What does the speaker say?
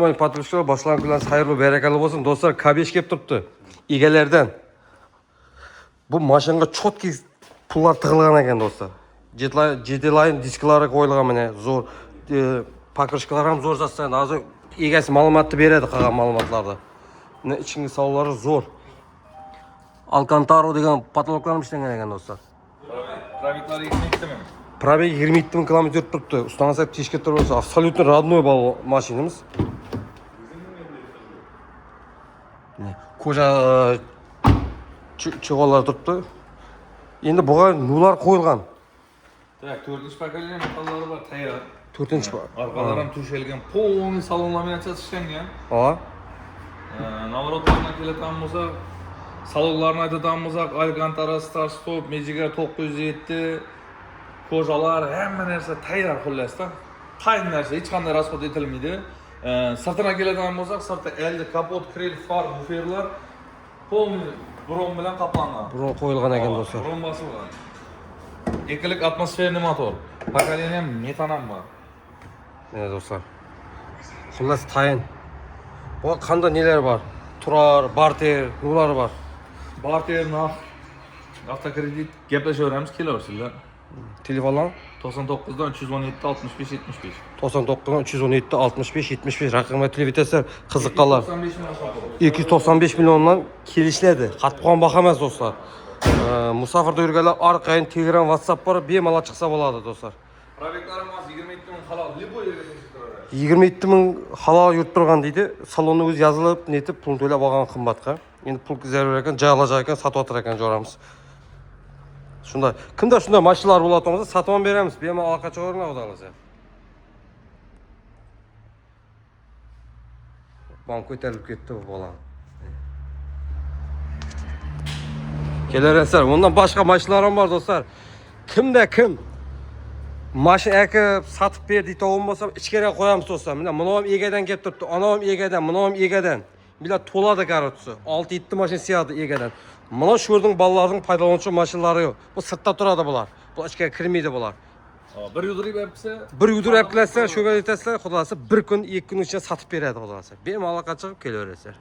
Patrulçular başlayan günler hayırlı bereketli olsun. Dostlar K5 kep turuptu. Egelerden. Bu maşinga çotki pullar tığılgan eкен dostlar. Жетелайын дисклары қойылған міне зор покрышкалар ham зор жасаған. Азыр егесі маалыматты береді қалған маалыматларды. Міне ішіңгі салулары зор. Алкантаро деген потолокларым işlenген екен достар. Пробеглары 22 mi? Пробег 22 000 км жүріп тұрыпты. Ұстаңыздар тешке тұрып болса абсолютно родной бұл машинамыз. Koca çuvallar tuttu. Şimdi buğa nular koyulgan. Tak, 4. paketli metalları var tayyor. 4. Arkalarım tüşelgen, polni salonlaminatsiya ishlangan. Aa. Navrotlarına keladigan bo'lsak, salonlarni aytadigan bo'lsak, Alcantara, Star Stop, Magic 907, kojalar, hamma narsa tayyor xullasda. Qayin narsa hech qanday rasxod etilmaydi. Sirtına keladigan bo'lsak, sirti elde kapot, kril, far, buferlar polni brom bilan qoplangan. Bron koyulgan ekan dostlar. Brom bosilgan. Ikkilik atmosferli motor. Pakaliyen metanam var. Evet dostlar. Xullas tayin. Bu qanda neler var? Turar, barter, nular var. Barter, naq, avtokredit gaplashaveramiz, kelaversizlar. Telefonlar 99'dan 317 65 75. 99 317 65 75 raqamga televizor qiziqqanlar. 95 milyon satılır. 295 milyondan kelishiladi. Qatib qolgan baho emas dostlar. Musafirda yurganlar orqayin Telegram, WhatsApp bor, bemalol chiqsa bo'ladi dostlar. Probeglarimiz 27 milyon halal. Liboy yerga tekshirtiradi. 27 000 halal yurib turgan deydi. Salonni o'zi yozilib, netib pul to'lab olgan qimmatga. Endi pul zarur ekan, joylajak ekan, sotib o'tir ekan jo'ramiz. Shunda, kimda shunday mashinalar bo'ladi bo'lsa, sotib ham beramiz. Bemalol aloqa chiqaringlar xudoingizga. Bank ko'tarilib ketdi bu bola. Kelerensler. Ondan başka maşinalarim var dostlar. Kimde kim? Maşin ekip satıp berdi to'g'im bo'lsa, ichkariga qo'yamiz dostlar. Mana bunam egeden kelib turibdi. Anam egeden, bunam egeden. Bila to'ladi karotisi. 6-7 mashin siyadi egeden. Mana shu yerning balalarning foydalanuvchi mashinalari yo'q. Bu sirtda turadi bular. Bu ichkariga kirmaydi bular. Bir yudirib yapsa, Bir yudirib qilasizlar, shuga yetasizlar, xudosi bir kun, 2 kun ichida sotib beradi xudosi. Bemalol aloqa chiqib kelaverasizlar.